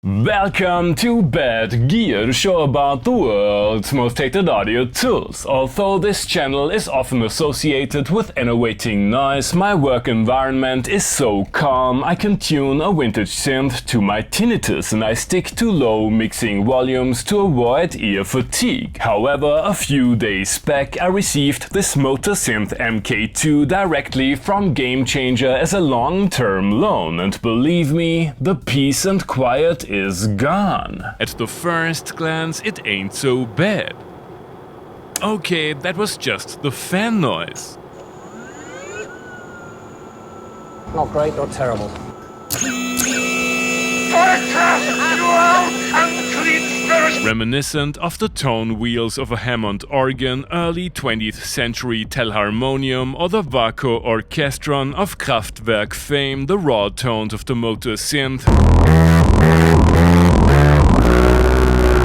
Welcome to Bad Gear, the show about the world's most hated audio tools. Although this channel is often associated with enervating noise, my work environment is so calm I can tune a vintage synth to my tinnitus and I stick to low mixing volumes to avoid ear fatigue. However, a few days back I received this Motor Synth MK2 directly from Gamechanger as a long-term loan, and believe me, the peace and quiet is gone. At the first glance, it ain't so bad. Okay, that was just the fan noise. Not great, not terrible. Reminiscent of the tone wheels of a Hammond organ, early 20th century Telharmonium, or the Vako Orchestron of Kraftwerk fame, the raw tones of the Motor Synth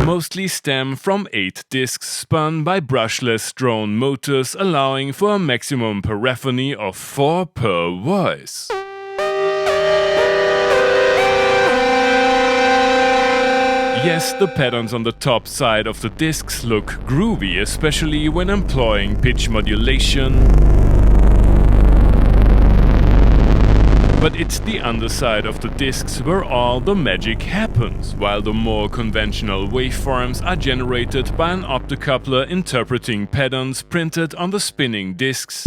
mostly stem from 8 discs spun by brushless drone motors, allowing for a maximum paraphony of 4 per voice. Yes, the patterns on the top side of the discs look groovy, especially when employing pitch modulation. But it's the underside of the discs where all the magic happens, while the more conventional waveforms are generated by an optocoupler interpreting patterns printed on the spinning discs.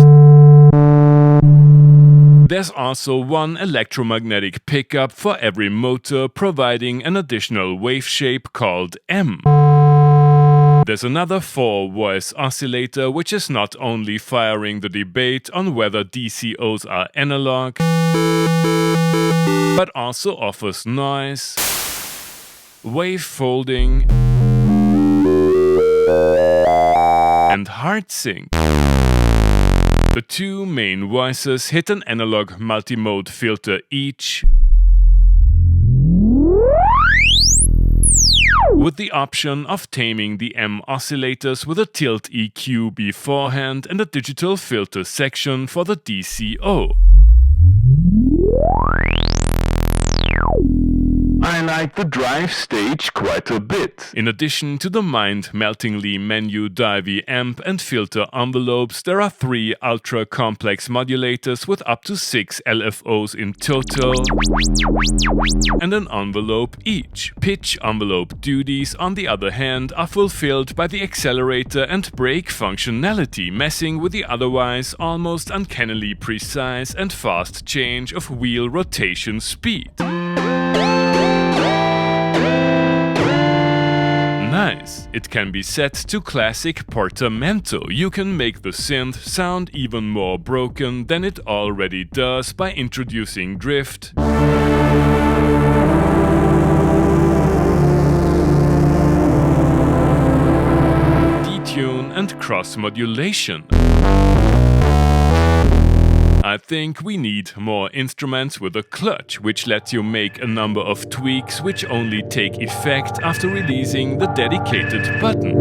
There's also one electromagnetic pickup for every motor, providing an additional wave shape called M. There's another 4-voice oscillator which is not only firing the debate on whether DCOs are analog, but also offers noise, wave folding, and heart sync. The 2 main voices hit an analog multimode filter each, with the option of taming the M oscillators with a tilt EQ beforehand and a digital filter section for the DCO. I like the drive stage quite a bit. In addition to the mind-meltingly menu-divey amp and filter envelopes, there are 3 ultra-complex modulators with up to 6 LFOs in total and an envelope each. Pitch envelope duties, on the other hand, are fulfilled by the accelerator and break functionality, messing with the otherwise almost uncannily precise and fast change of wheel rotation speed. Nice. It can be set to classic portamento. You can make the synth sound even more broken than it already does by introducing drift, detune, and cross-modulation. I think we need more instruments with a clutch, which lets you make a number of tweaks which only take effect after releasing the dedicated button.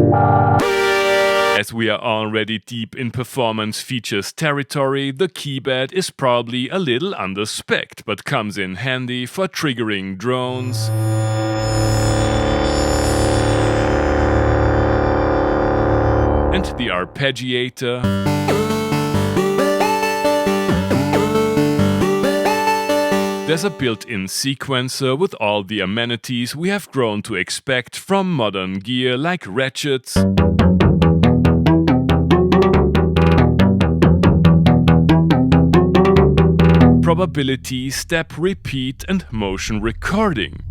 As we are already deep in performance features territory, the keypad is probably a little under-spec'd, but comes in handy for triggering drones, and the Arpeggiator. There's a built-in sequencer with all the amenities we have grown to expect from modern gear like ratchets, probability, step repeat, and motion recording.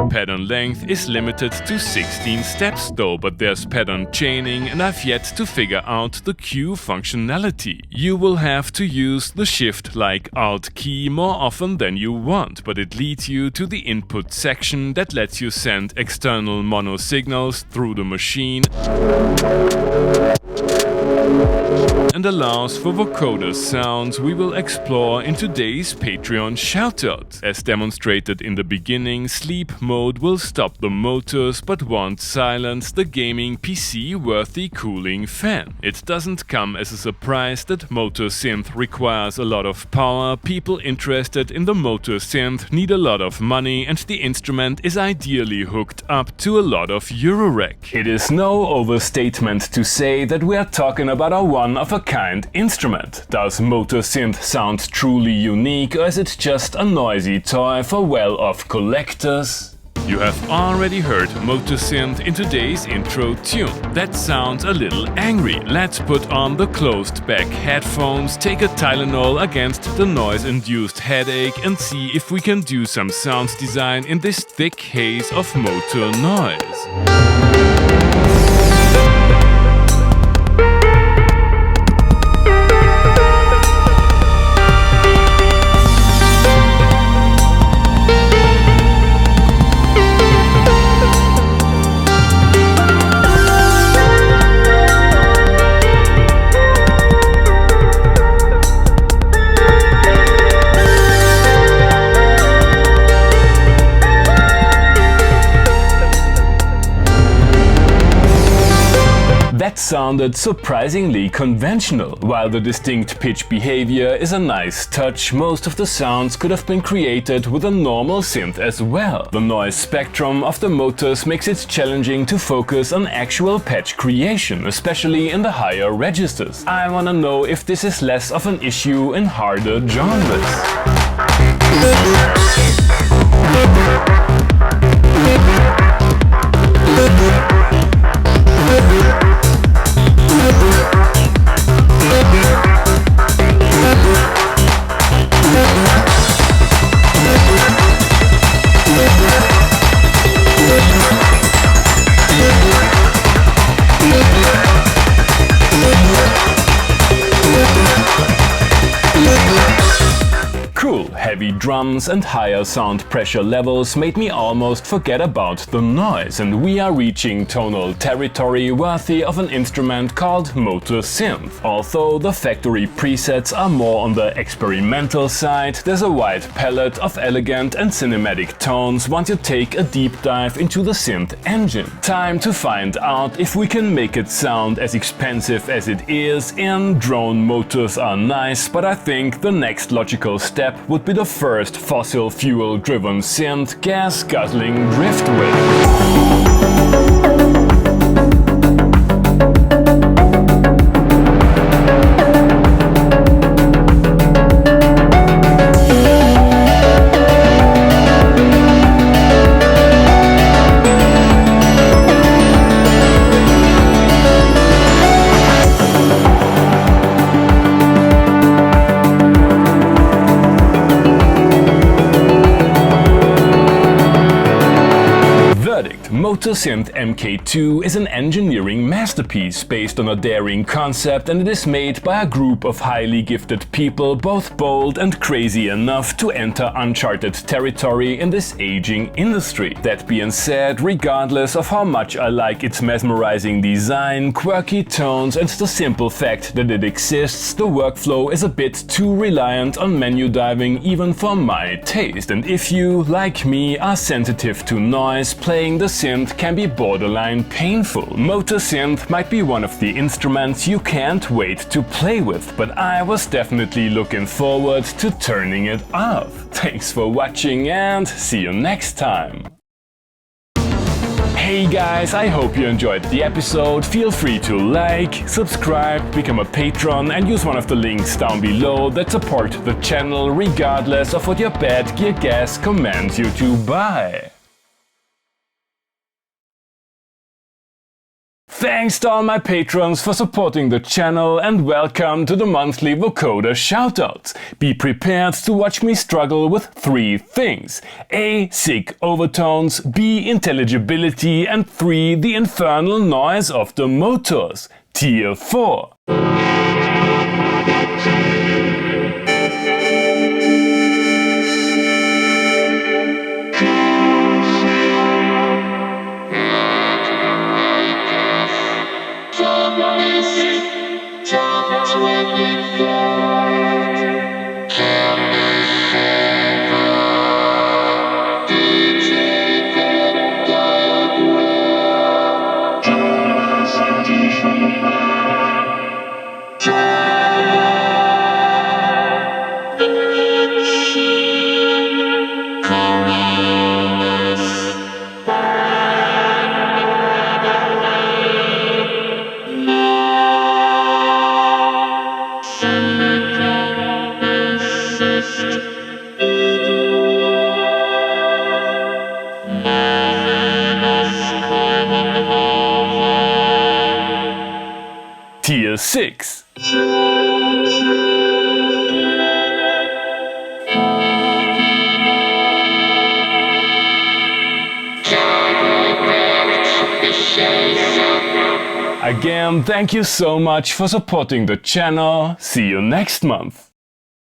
Pattern length is limited to 16 steps though, but there's pattern chaining and I've yet to figure out the cue functionality. You will have to use the shift-like Alt key more often than you want, but it leads you to the input section that lets you send external mono signals through the machine and allows for vocoder sounds we will explore in today's Patreon shoutout. As demonstrated in the beginning, sleep mode will stop the motors but won't silence the gaming PC-worthy cooling fan. It doesn't come as a surprise that motor synth requires a lot of power. People interested in the motor synth need a lot of money, and the instrument is ideally hooked up to a lot of Eurorec. It is no overstatement to say that we are talking about a one-of-a-kind instrument. Does motor synth sound truly unique, or is it just a noisy toy for well-off collectors? You have already heard Motor Synth in today's intro tune. That sounds a little angry. Let's put on the closed back headphones, take a Tylenol against the noise-induced headache, and see if we can do some sound design in this thick haze of motor noise. That sounded surprisingly conventional. While the distinct pitch behavior is a nice touch, most of the sounds could have been created with a normal synth as well. The noise spectrum of the motors makes it challenging to focus on actual patch creation, especially in the higher registers. I wanna know if this is less of an issue in harder genres. Heavy drums and higher sound pressure levels made me almost forget about the noise, and we are reaching tonal territory worthy of an instrument called Motor Synth. Although the factory presets are more on the experimental side, there's a wide palette of elegant and cinematic tones once you take a deep dive into the synth engine. Time to find out if we can make it sound as expensive as it is. In drone motors are nice, but I think the next logical step would be the first fossil fuel driven synth, gas guzzling driftwave. Motor Synth MK2 is an engineering masterpiece based on a daring concept, and it is made by a group of highly gifted people, both bold and crazy enough to enter uncharted territory in this aging industry. That being said, regardless of how much I like its mesmerizing design, quirky tones, and the simple fact that it exists, the workflow is a bit too reliant on menu diving even for my taste. And if you, like me, are sensitive to noise, playing the synth can be borderline painful. Motor Synth might be one of the instruments you can't wait to play with, but I was definitely looking forward to turning it off. Thanks for watching and see you next time. Hey guys, I hope you enjoyed the episode. Feel free to like, subscribe, become a patron, and use one of the links down below that support the channel regardless of what your bad gear gas commands you to buy. Thanks to all my patrons for supporting the channel, and welcome to the monthly Vocoder shoutouts. Be prepared to watch me struggle with 3 things: A. Sick overtones, B. Intelligibility, and 3. The infernal noise of the motors. Tier 4. Job, Gear 6. Again, thank you so much for supporting the channel. See you next month.